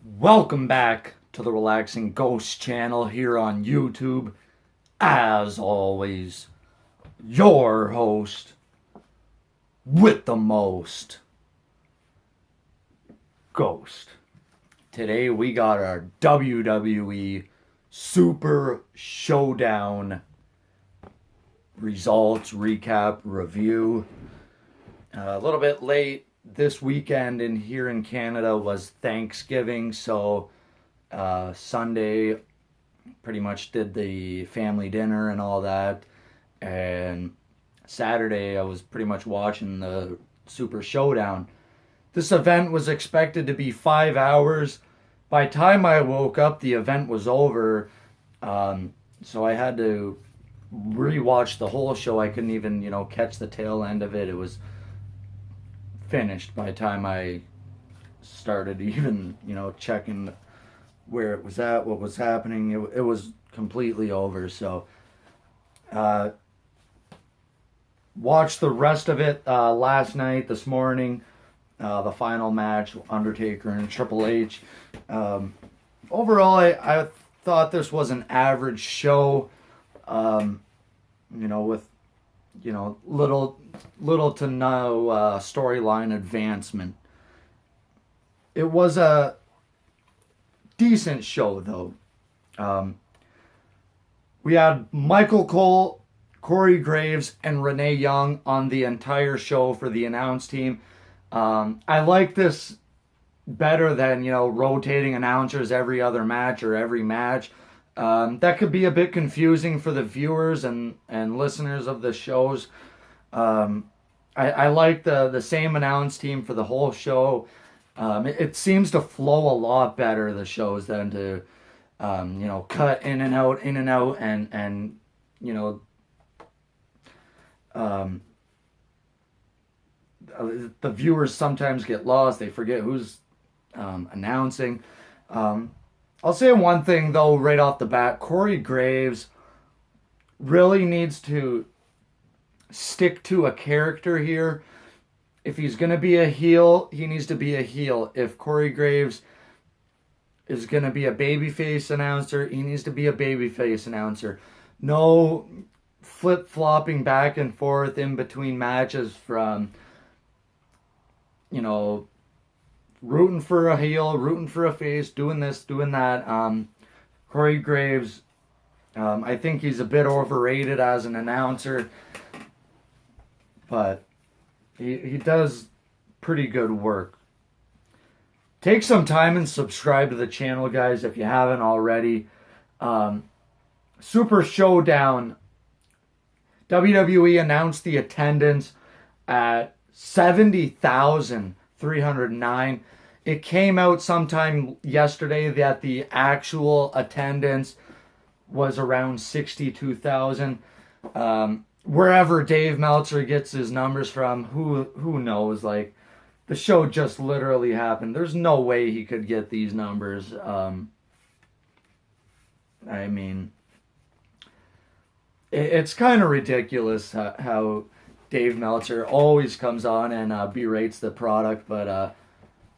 Welcome back to the Relaxing Ghost channel here on YouTube. As always, your host with the most, Ghost. Today we got our WWE Super Showdown results recap review. A little bit late this weekend in here in Canada was Thanksgiving, so Sunday pretty much did the family dinner and all that, and Saturday I was pretty much watching the Super Showdown. This event was expected to be 5 hours. By the time I woke up, the event was over, so I had to rewatch the whole show. I couldn't even, catch the tail end of it. It was finished by the time I started even, checking where it was at, what was happening. It was completely over. So, watched the rest of it last night, this morning. The final match, Undertaker and Triple H. Overall, I thought this was an average show. With little to no storyline advancement. It was a decent show, though. We had Michael Cole, Corey Graves, and Renee Young on the entire show for the announce team. I like this better than, rotating announcers every other match or every match. That could be a bit confusing for the viewers and listeners of the shows. I like the same announce team for the whole show. It seems to flow a lot better, the shows, than to, cut in and out, and the viewers sometimes get lost. They forget who's announcing. I'll say one thing, though, right off the bat. Corey Graves really needs to stick to a character here. If he's going to be a heel, he needs to be a heel. If Corey Graves is going to be a babyface announcer, he needs to be a babyface announcer. No flip-flopping back and forth in between matches from, rooting for a heel, rooting for a face, doing this, doing that. Corey Graves, I think he's a bit overrated as an announcer, but he does pretty good work. Take some time and subscribe to the channel, guys, if you haven't already. Super Showdown. WWE announced the attendance at 70,309. It came out sometime yesterday that the actual attendance was around 62,000. Wherever Dave Meltzer gets his numbers from, who knows? Like, the show just literally happened. There's no way he could get these numbers. It's kind of ridiculous how Dave Meltzer always comes on and berates the product, but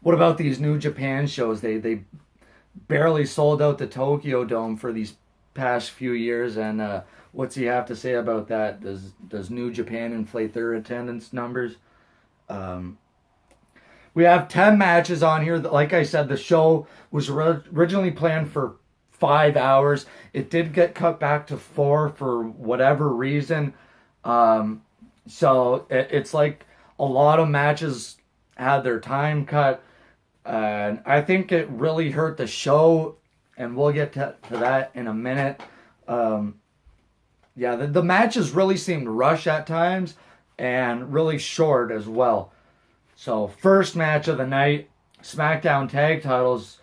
what about these New Japan shows? They barely sold out the Tokyo Dome for these past few years, and what's he have to say about that? Does New Japan inflate their attendance numbers? We have 10 matches on here. Like I said, the show was originally planned for 5 hours. It did get cut back to 4 for whatever reason. So it's like a lot of matches had their time cut. And I think it really hurt the show, and we'll get to that in a minute. The matches really seemed rushed at times and really short as well. So, first match of the night, SmackDown Tag Titles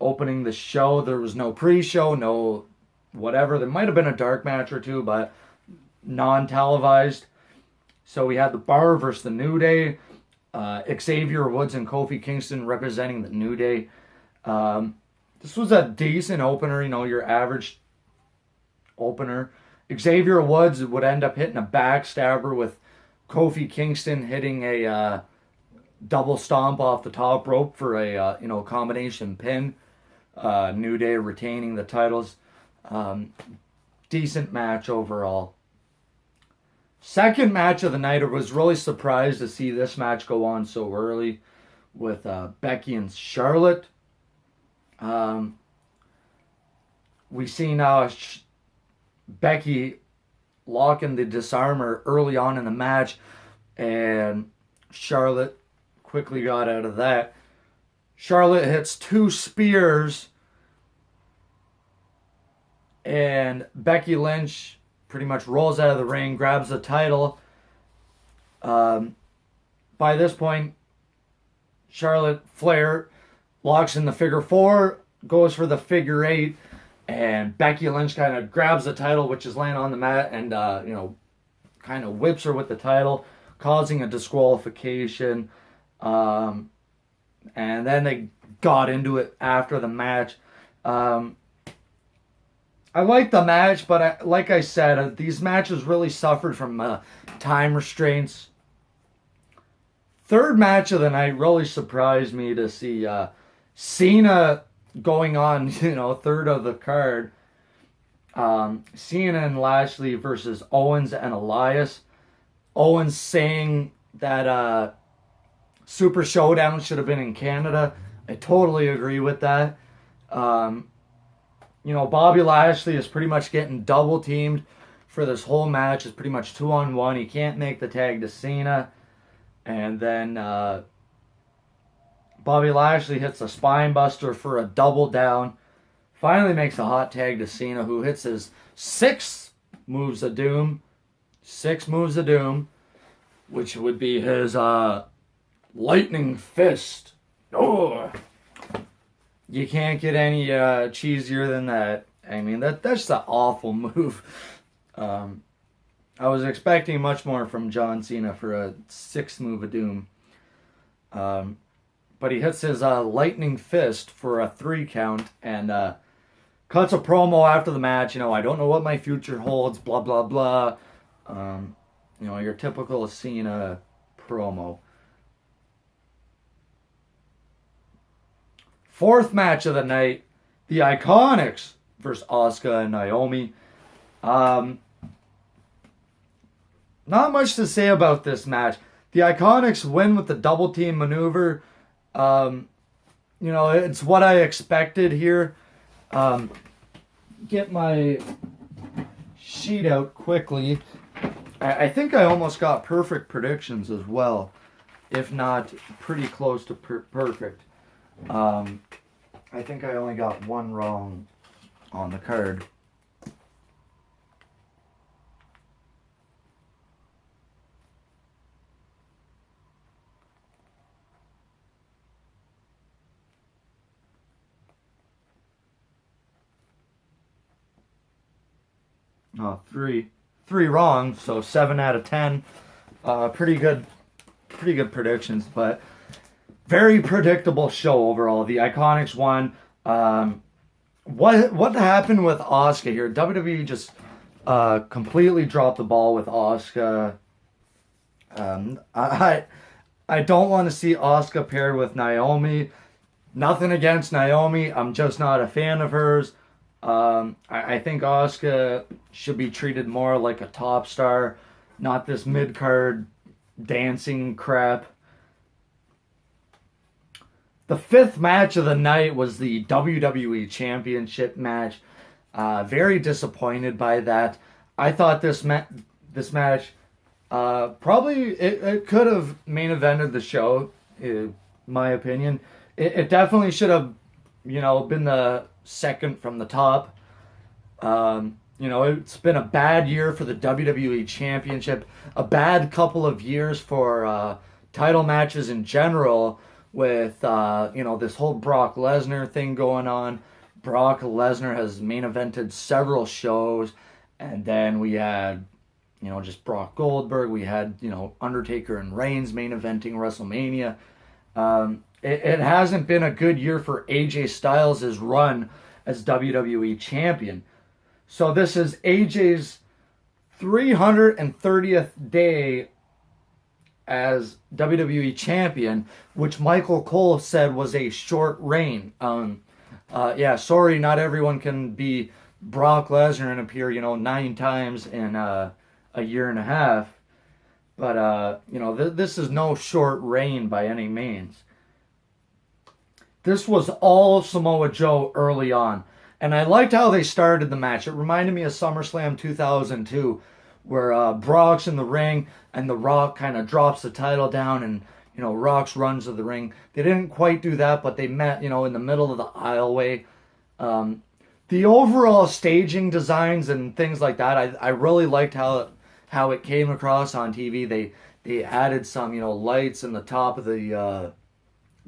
opening the show. There was no pre-show, no whatever. There might have been a dark match or two, but non-televised. So we had the Bar versus the New Day. Xavier Woods and Kofi Kingston representing the New Day. This was a decent opener, your average opener. Xavier Woods would end up hitting a backstabber with Kofi Kingston hitting a double stomp off the top rope for a combination pin. New Day retaining the titles. Decent match overall. Second match of the night, I was really surprised to see this match go on so early with Becky and Charlotte. We see now Becky locking the disarmer early on in the match, and Charlotte quickly got out of that. Charlotte hits 2 spears, and Becky Lynch pretty much rolls out of the ring, grabs the title. By this point, Charlotte Flair locks in the figure 4, goes for the figure 8, and Becky Lynch kind of grabs the title, which is laying on the mat, and kind of whips her with the title, causing a disqualification. And then they got into it after the match. I like the match, but like I said, these matches really suffered from time restraints. Third match of the night really surprised me to see Cena going on, third of the card. Cena and Lashley versus Owens and Elias. Owens saying that Super Showdown should have been in Canada. I totally agree with that. Bobby Lashley is pretty much getting double teamed for this whole match. It's pretty much 2-on-1. He can't make the tag to Cena. And then Bobby Lashley hits a spine buster for a double down. Finally makes a hot tag to Cena, who hits his 6 moves of doom. 6 moves of doom, which would be his lightning fist. Oh, you can't get any cheesier than that. I mean, that's an awful move. I was expecting much more from John Cena for a 6 move of doom. But he hits his lightning fist for a 3 count and cuts a promo after the match. I don't know what my future holds, blah, blah, blah. Your typical Cena promo. Fourth match of the night, the Iconics versus Asuka and Naomi. Not much to say about this match. The Iconics win with the double team maneuver. It's what I expected here. Get my sheet out quickly. I think I almost got perfect predictions as well, if not pretty close to perfect. I think I only got one wrong on the card. Oh, three wrong, so 7 out of 10. Pretty good predictions, but very predictable show overall. The Iconics won. What happened with Asuka here? WWE just completely dropped the ball with Asuka. I don't want to see Asuka paired with Naomi. Nothing against Naomi. I'm just not a fan of hers. I think Asuka should be treated more like a top star, not this mid-card dancing crap. The 5th match of the night was the WWE Championship match. Very disappointed by that. I thought this match probably it could have main evented the show, in my opinion. It definitely should have, been the second from the top. It's been a bad year for the WWE Championship. A bad couple of years for title matches in general. With this whole Brock Lesnar thing going on. Brock Lesnar has main evented several shows, and then we had just Brock Goldberg. We had Undertaker and Reigns main eventing WrestleMania. It hasn't been a good year for AJ Styles' run as WWE champion. So this is AJ's 330th day as WWE champion, which Michael Cole said was a short reign. Yeah, sorry, not everyone can be Brock Lesnar and appear, 9 times in a year and a half. But, this is no short reign by any means. This was all Samoa Joe early on. And I liked how they started the match. It reminded me of SummerSlam 2002, where Brock's in the ring and The Rock kind of drops the title down and, Rock's runs to the ring. They didn't quite do that, but they met, in the middle of the aisleway. The overall staging designs and things like that, I really liked how it came across on TV. They added some, lights in the top of the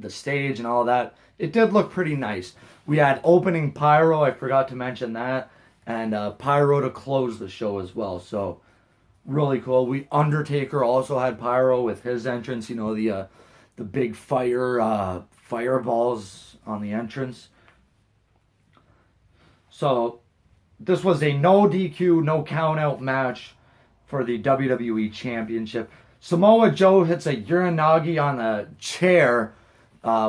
stage and all that. It did look pretty nice. We had opening pyro, I forgot to mention that, and pyro to close the show as well. So really cool. Undertaker also had pyro with his entrance. The big fireballs on the entrance. So this was a no DQ, no count out match for the WWE Championship. Samoa Joe hits a Uranagi on a chair,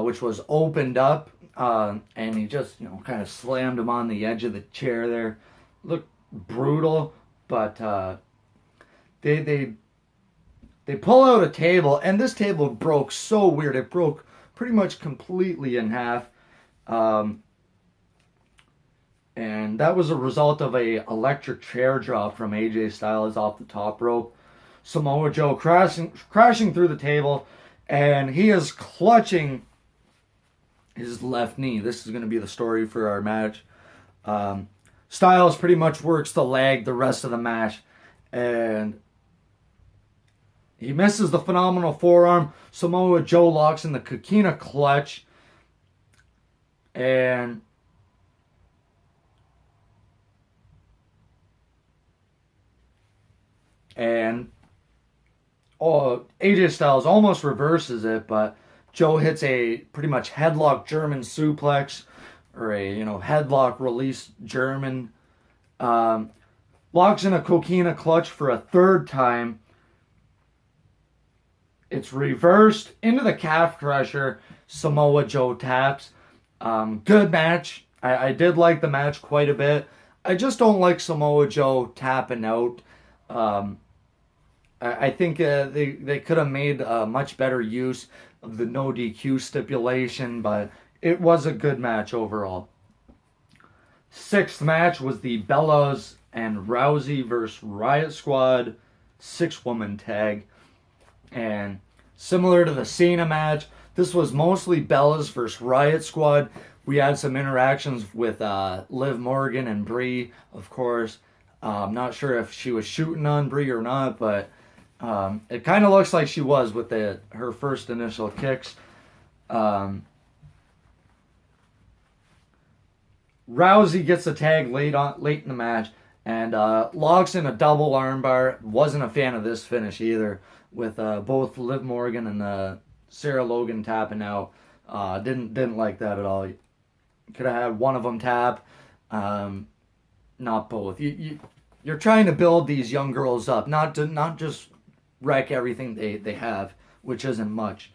which was opened up, and he just, kind of slammed him on the edge of the chair there. Looked brutal, but they pull out a table, and this table broke so weird. It broke pretty much completely in half. And that was a result of a electric chair drop from AJ Styles off the top rope. Samoa Joe crashing through the table, and he is clutching his left knee. This is going to be the story for our match. Styles pretty much works the leg the rest of the match, and he misses the phenomenal forearm. Samoa Joe locks in the Coquina clutch, and AJ Styles almost reverses it, but Joe hits a pretty much headlock German suplex, or a headlock release German. Locks in a Coquina clutch for a third time. It's reversed into the calf crusher. Samoa Joe taps. Good match. I did like the match quite a bit. I just don't like Samoa Joe tapping out. I think they could have made much better use of the no DQ stipulation, but it was a good match overall. Sixth match was the Bellas and Rousey versus Riot Squad 6-woman tag. And similar to the Cena match, this was mostly Bellas versus Riot Squad. We had some interactions with Liv Morgan and Brie, of course. I'm not sure if she was shooting on Brie or not, but it kind of looks like she was with her first initial kicks. Rousey gets a tag late in the match and locks in a double armbar. Wasn't a fan of this finish either, with both Liv Morgan and Sarah Logan tapping out. Didn't like that at all. Could have had one of them tap, not both. You're trying to build these young girls up, not just wreck everything they have, which isn't much.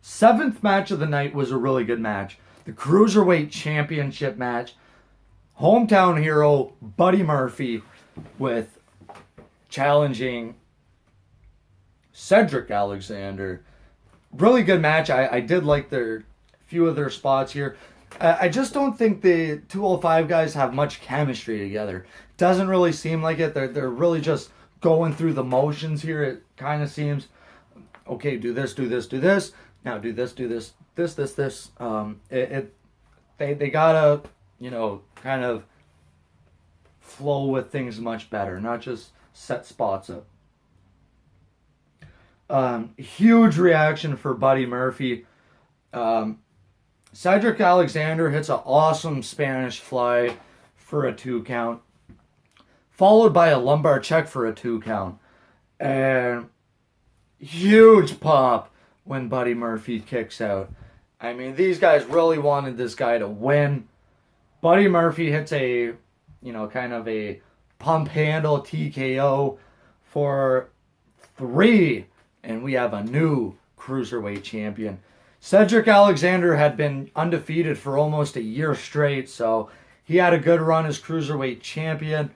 Seventh match of the night was a really good match. The Cruiserweight Championship match. Hometown hero Buddy Murphy with challenging Cedric Alexander. Really good match. I did like few of their spots here. I just don't think the 205 guys have much chemistry together. Doesn't really seem like it. They're really just going through the motions here. It kind of seems, okay, do this. Now do this. This. They gotta, kind of flow with things much better, not just set spots up. Huge reaction for Buddy Murphy. Cedric Alexander hits an awesome Spanish fly for a 2 count, followed by a lumbar check for a 2 count. And huge pop when Buddy Murphy kicks out. I mean, these guys really wanted this guy to win. Buddy Murphy hits a, kind of a pump handle TKO for 3, and we have a new Cruiserweight champion. Cedric Alexander had been undefeated for almost a year straight, so he had a good run as Cruiserweight champion.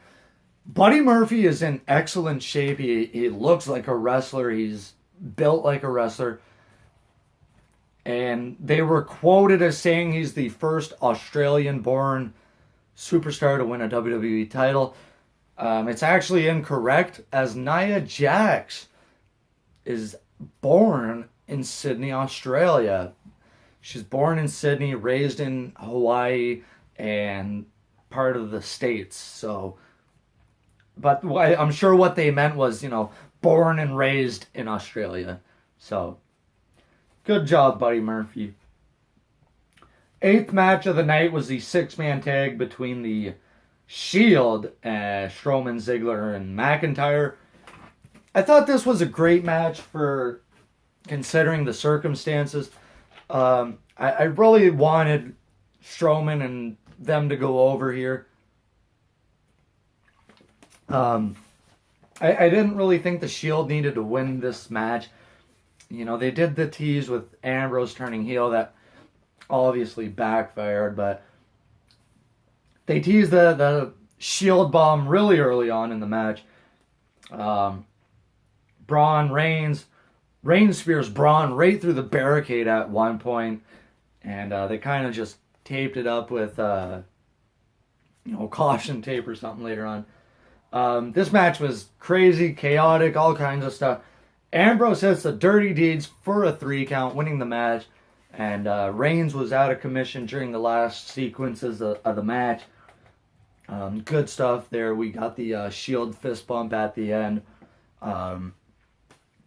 Buddy Murphy is in excellent shape. He looks like a wrestler. He's built like a wrestler. And they were quoted as saying he's the first Australian-born superstar to win a WWE title. It's actually incorrect, as Nia Jax is born in Sydney, Australia. She's born in Sydney, raised in Hawaii, and part of the States. So, but I'm sure what they meant was, born and raised in Australia. So, good job, Buddy Murphy. 8th match of the night was the 6-man tag between the Shield, Strowman, Ziggler, and McIntyre. I thought this was a great match for considering the circumstances. I really wanted Strowman and them to go over here. I didn't really think the Shield needed to win this match. They did the tease with Ambrose turning heel that obviously backfired, but they teased the Shield bomb really early on in the match. Reigns spears Braun right through the barricade at one point, and they kind of just taped it up with caution tape or something later on. This match was crazy, chaotic, all kinds of stuff. Ambrose hits the Dirty Deeds for a 3 count, winning the match. And Reigns was out of commission during the last sequences of the match. Good stuff there. We got the Shield fist bump at the end.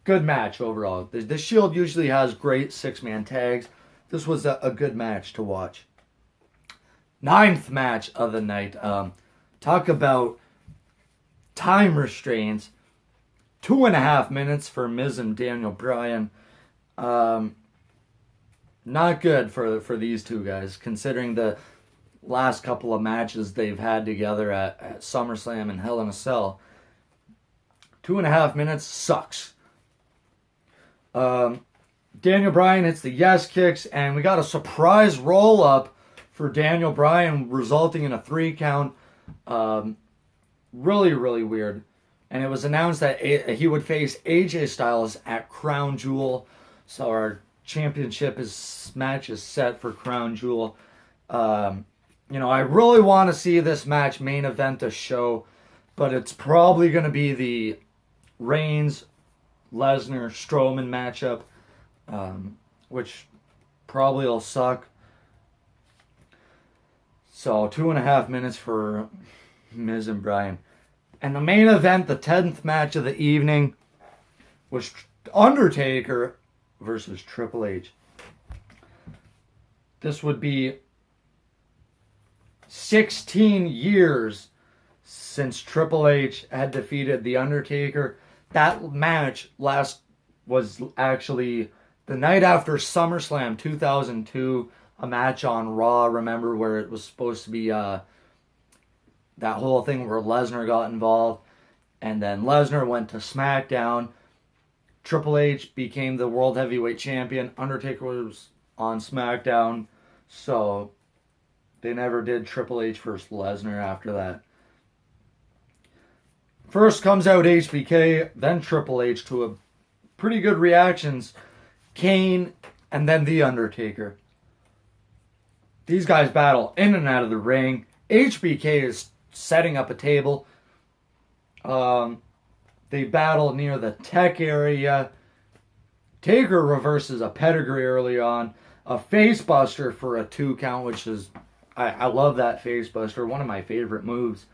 Good match overall. The Shield usually has great 6-man tags. This was a good match to watch. 9th match of the night. Talk about time restraints. 2.5 minutes for Miz and Daniel Bryan. Not good for these two guys, considering the last couple of matches they've had together at SummerSlam and Hell in a Cell. 2.5 minutes sucks. Daniel Bryan hits the yes kicks, and we got a surprise roll-up for Daniel Bryan, resulting in a 3 count. Really, really weird. And it was announced that he would face AJ Styles at Crown Jewel. So our championship match is set for Crown Jewel. I really want to see this match main event a show, but it's probably going to be the Reigns, Lesnar, Strowman matchup, which probably will suck. So 2.5 minutes for Miz and Bryan. And the main event, the 10th match of the evening, was Undertaker versus Triple H. This would be 16 years since Triple H had defeated The Undertaker. That match was actually the night after SummerSlam 2002, a match on Raw, remember, where it was supposed to be that whole thing where Lesnar got involved. And then Lesnar went to SmackDown. Triple H became the World Heavyweight Champion. Undertaker was on SmackDown. So they never did Triple H versus Lesnar after that. First comes out HBK, then Triple H to a pretty good reactions. Kane, and then The Undertaker. These guys battle in and out of the ring. HBK is setting up a table. They battle near the tech area. Taker reverses a pedigree early on. A face buster for a 2 count, which is, I love that face buster. One of my favorite moves.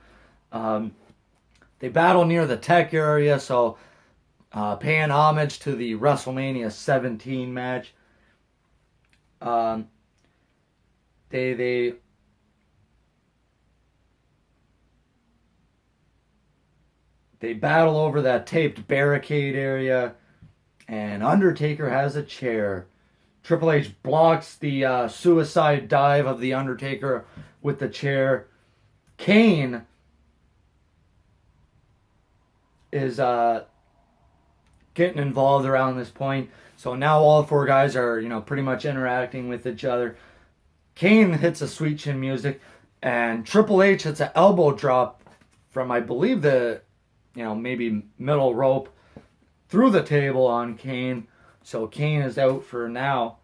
They battle near the tech area, so paying homage to the WrestleMania 17 match. They battle over that taped barricade area, and Undertaker has a chair. Triple H blocks the suicide dive of The Undertaker with the chair. Kane is getting involved around this point. So now all 4 guys are, pretty much interacting with each other. Kane hits a sweet chin music, and Triple H hits an elbow drop from, I believe, the, maybe middle rope through the table on Kane. So Kane is out for now.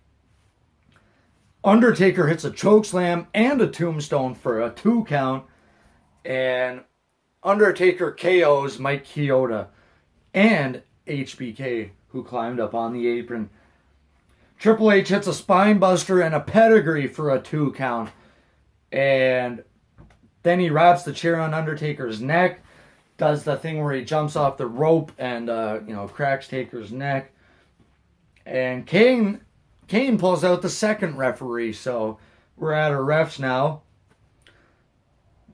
Undertaker hits a chokeslam and a tombstone for a 2 count. And Undertaker KOs Mike Chioda and HBK, who climbed up on the apron. Triple H hits a spine buster and a pedigree for a 2 count. And then he wraps the chair on Undertaker's neck. Does the thing where he jumps off the rope and, cracks Taker's neck. And Kane pulls out the second referee. So we're at our refs now.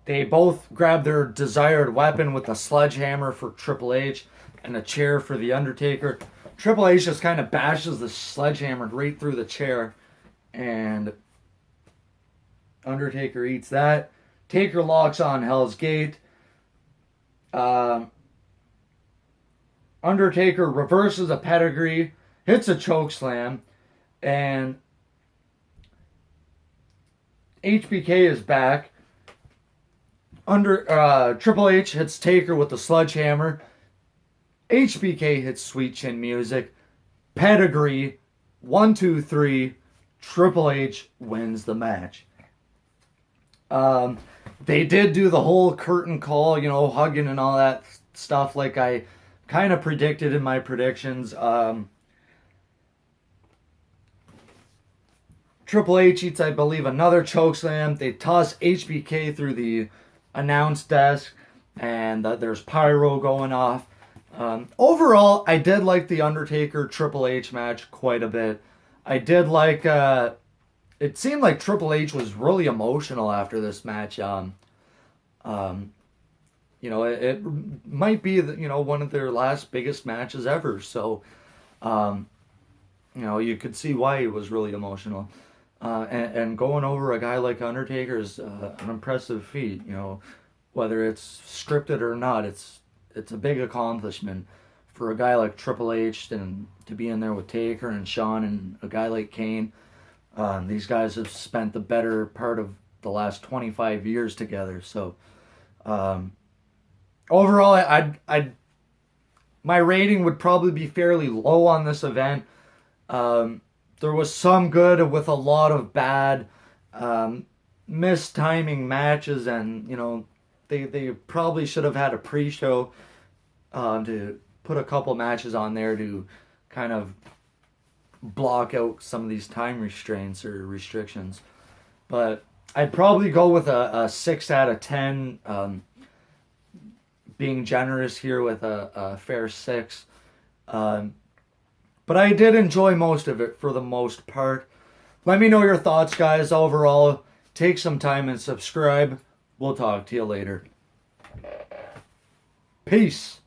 They both grab their desired weapon with a sledgehammer for Triple H and a chair for The Undertaker. Triple H just kind of bashes the sledgehammer right through the chair. And Undertaker eats that. Taker locks on Hell's Gate. Undertaker reverses a pedigree, hits a chokeslam, and HBK is back. Triple H hits Taker with the sledgehammer. HBK hits sweet chin music. Pedigree. 1, 2, 3. Triple H wins the match. They did do the whole curtain call, hugging and all that stuff like I kind of predicted in my predictions. Triple H eats, I believe, another chokeslam. They toss HBK through the announce desk, and there's pyro going off. Overall, I did like the Undertaker Triple H match quite a bit. I did like. It seemed like Triple H was really emotional after this match. It might be one of their last biggest matches ever. So, you could see why he was really emotional. And going over a guy like Undertaker is an impressive feat. Whether it's scripted or not, it's a big accomplishment for a guy like Triple H and to be in there with Taker and Shawn and a guy like Kane. These guys have spent the better part of the last 25 years together. So, overall, my rating would probably be fairly low on this event. There was some good with a lot of bad, mistiming matches, and they probably should have had a pre-show to put a couple matches on there to kind of block out some of these time restraints or restrictions. But I'd probably go with a 6 out of 10, being generous here with a fair 6. But I did enjoy most of it for the most part. Let me know your thoughts, guys. Overall, take some time and subscribe. We'll talk to you later. Peace.